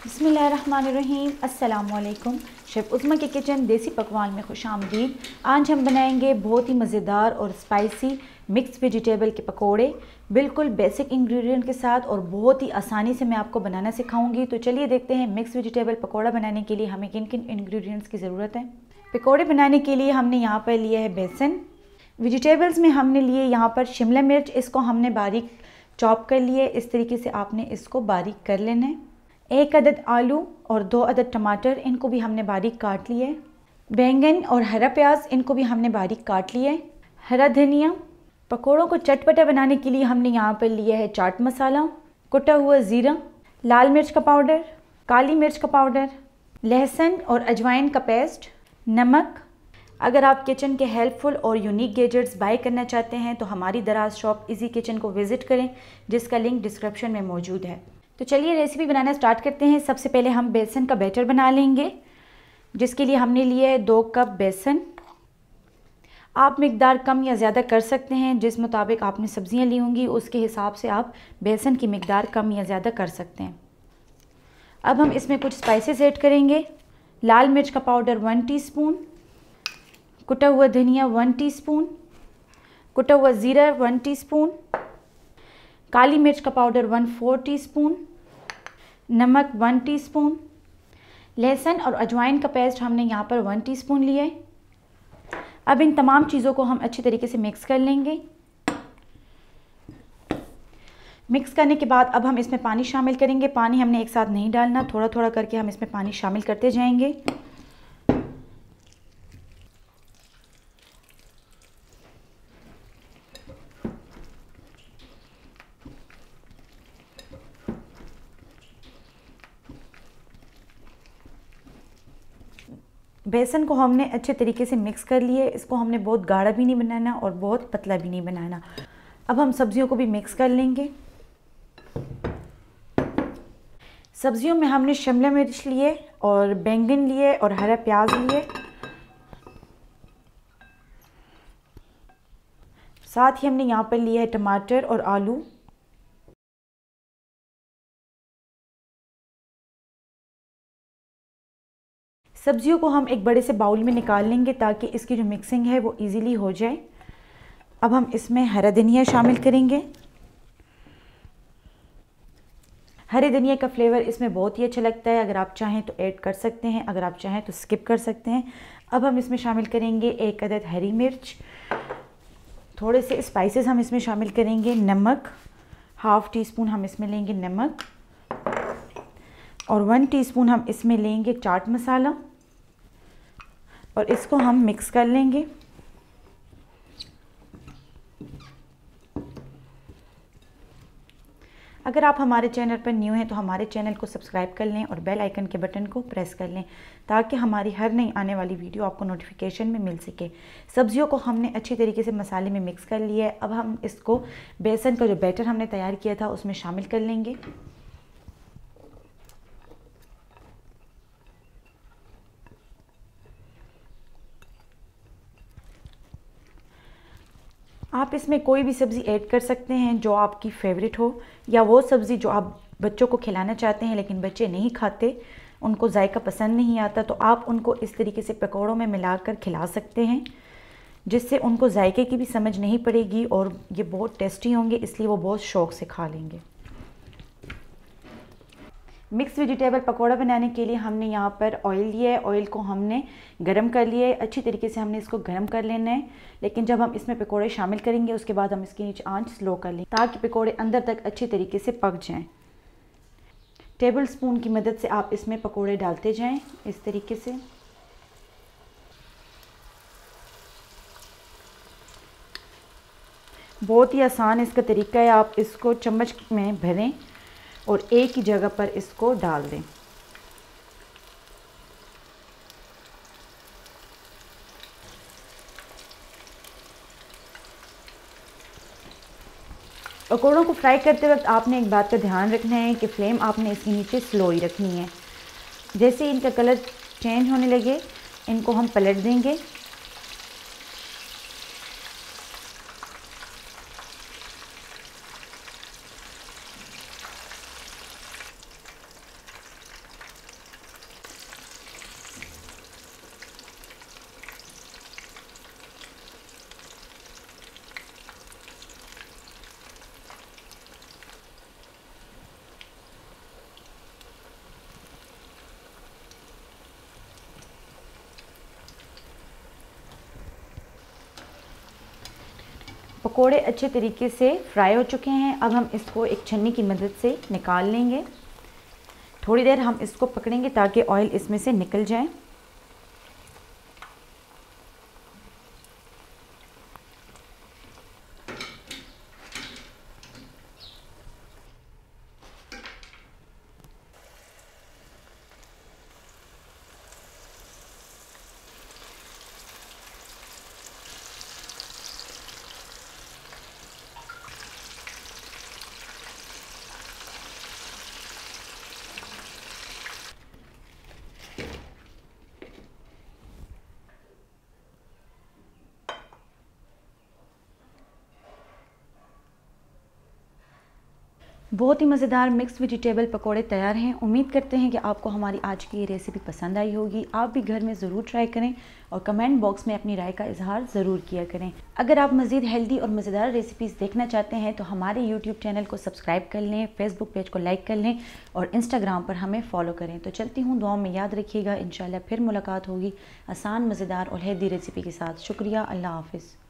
बिस्मिल्लाहिर्रहमानिर्रहीम। अस्सलामुअलैकुम। शेफ़ उज़्मा के किचन देसी पकवान में खुशामदीद। आज हम बनाएंगे बहुत ही मज़ेदार और स्पाइसी मिक्स वेजिटेबल के पकोड़े, बिल्कुल बेसिक इंग्रेडिएंट के साथ और बहुत ही आसानी से मैं आपको बनाना सिखाऊंगी। तो चलिए देखते हैं मिक्स वेजिटेबल पकोड़ा बनाने के लिए हमें किन किन इंग्रेडिएंट्स की ज़रूरत है। पकोड़े बनाने के लिए हमने यहाँ पर लिया है बेसन। वेजिटेबल्स में हमने लिए यहाँ पर शिमला मिर्च, इसको हमने बारीक चॉप कर लिए। इस तरीके से आपने इसको बारीक कर लेना है। 1 अदद आलू और 2 अदद टमाटर, इनको भी हमने बारीक काट लिए। बैंगन और हरा प्याज, इनको भी हमने बारीक काट लिए। हरा धनिया। पकोड़ों को चटपटा बनाने के लिए हमने यहाँ पर लिया है चाट मसाला, कुटा हुआ ज़ीरा, लाल मिर्च का पाउडर, काली मिर्च का पाउडर, लहसुन और अजवाइन का पेस्ट, नमक। अगर आप किचन के हेल्पफुल और यूनिक गैजेट्स बाय करना चाहते हैं तो हमारी दराज शॉप इजी किचन को विज़िट करें, जिसका लिंक डिस्क्रिप्शन में मौजूद है। तो चलिए रेसिपी बनाना स्टार्ट करते हैं। सबसे पहले हम बेसन का बैटर बना लेंगे, जिसके लिए हमने लिए है 2 कप बेसन। आप मिकदार कम या ज़्यादा कर सकते हैं, जिस मुताबिक आपने सब्जियां ली होंगी उसके हिसाब से आप बेसन की मिकदार कम या ज़्यादा कर सकते हैं। अब हम इसमें कुछ स्पाइसेस ऐड करेंगे। लाल मिर्च का पाउडर 1 टीस्पून, कुटा हुआ धनिया 1 टीस्पून, कुटा हुआ ज़ीरा 1 टीस्पून, काली मिर्च का पाउडर 1/4 टीस्पून, नमक 1 टीस्पून, लहसुन और अजवाइन का पेस्ट हमने यहाँ पर 1 टीस्पून लिया है। अब इन तमाम चीज़ों को हम अच्छी तरीके से मिक्स कर लेंगे। मिक्स करने के बाद अब हम इसमें पानी शामिल करेंगे। पानी हमने एक साथ नहीं डालना, थोड़ा थोड़ा करके हम इसमें पानी शामिल करते जाएंगे। बेसन को हमने अच्छे तरीके से मिक्स कर लिए। इसको हमने बहुत गाढ़ा भी नहीं बनाना और बहुत पतला भी नहीं बनाना। अब हम सब्जियों को भी मिक्स कर लेंगे। सब्जियों में हमने शिमला मिर्च लिए और बैंगन लिए और हरा प्याज लिए, साथ ही हमने यहाँ पर लिया है टमाटर और आलू। सब्जियों को हम एक बड़े से बाउल में निकाल लेंगे ताकि इसकी जो मिक्सिंग है वो इजीली हो जाए। अब हम इसमें हरा धनिया शामिल करेंगे। हरे धनिया का फ्लेवर इसमें बहुत ही अच्छा लगता है। अगर आप चाहें तो ऐड कर सकते हैं, अगर आप चाहें तो स्किप कर सकते हैं। अब हम इसमें शामिल करेंगे 1 अदद हरी मिर्च। थोड़े से स्पाइसेस हम इसमें शामिल करेंगे। नमक 1/2 टीस्पून हम इसमें लेंगे नमक, और 1 टीस्पून हम इसमें लेंगे चाट मसाला, और इसको हम मिक्स कर लेंगे। अगर आप हमारे चैनल पर न्यू हैं तो हमारे चैनल को सब्सक्राइब कर लें और बेल आइकन के बटन को प्रेस कर लें ताकि हमारी हर नई आने वाली वीडियो आपको नोटिफिकेशन में मिल सके। सब्जियों को हमने अच्छी तरीके से मसाले में मिक्स कर लिया है। अब हम इसको बेसन का जो बैटर हमने तैयार किया था उसमें शामिल कर लेंगे। आप इसमें कोई भी सब्ज़ी ऐड कर सकते हैं जो आपकी फेवरेट हो, या वो सब्ज़ी जो आप बच्चों को खिलाना चाहते हैं लेकिन बच्चे नहीं खाते, उनको जायका पसंद नहीं आता, तो आप उनको इस तरीके से पकौड़ों में मिलाकर खिला सकते हैं, जिससे उनको जायके की भी समझ नहीं पड़ेगी और ये बहुत टेस्टी होंगे, इसलिए वो बहुत शौक़ से खा लेंगे। मिक्स वेजिटेबल पकोड़ा बनाने के लिए हमने यहाँ पर ऑयल लिया है। ऑयल को हमने गरम कर लिया है। अच्छी तरीके से हमने इसको गरम कर लेना है, लेकिन जब हम इसमें पकोड़े शामिल करेंगे उसके बाद हम इसकी नीचे आंच स्लो कर लेंगे ताकि पकोड़े अंदर तक अच्छी तरीके से पक जाएं। टेबल स्पून की मदद से आप इसमें पकोड़े डालते जाएं इस तरीके से। बहुत ही आसान इसका तरीका है। आप इसको चम्मच में भरें और एक ही जगह पर इसको डाल दें। पकौड़ों को फ्राई करते वक्त आपने एक बात का ध्यान रखना है कि फ्लेम आपने इसके नीचे स्लो ही रखनी है। जैसे इनका कलर चेंज होने लगे इनको हम पलट देंगे। पकोड़े अच्छे तरीके से फ्राई हो चुके हैं। अब हम इसको एक छन्नी की मदद से निकाल लेंगे। थोड़ी देर हम इसको पकड़ेंगे ताकि ऑयल इसमें से निकल जाए। बहुत ही मज़ेदार मिक्स वेजिटेबल पकोड़े तैयार हैं। उम्मीद करते हैं कि आपको हमारी आज की ये रेसिपी पसंद आई होगी। आप भी घर में ज़रूर ट्राई करें और कमेंट बॉक्स में अपनी राय का इजहार ज़रूर किया करें। अगर आप मज़ीद हेल्दी और मज़ेदार रेसिपीज़ देखना चाहते हैं तो हमारे यूट्यूब चैनल को सब्सक्राइब कर लें, फेसबुक पेज को लाइक कर लें और इंस्टाग्राम पर हमें फ़ॉलो करें। तो चलती हूँ, दुआओं में याद रखिएगा। इंशाल्लाह फिर मुलाकात होगी आसान, मज़ेदार और हेल्दी रेसिपी के साथ। शुक्रिया, अल्लाह हाफ़िज़।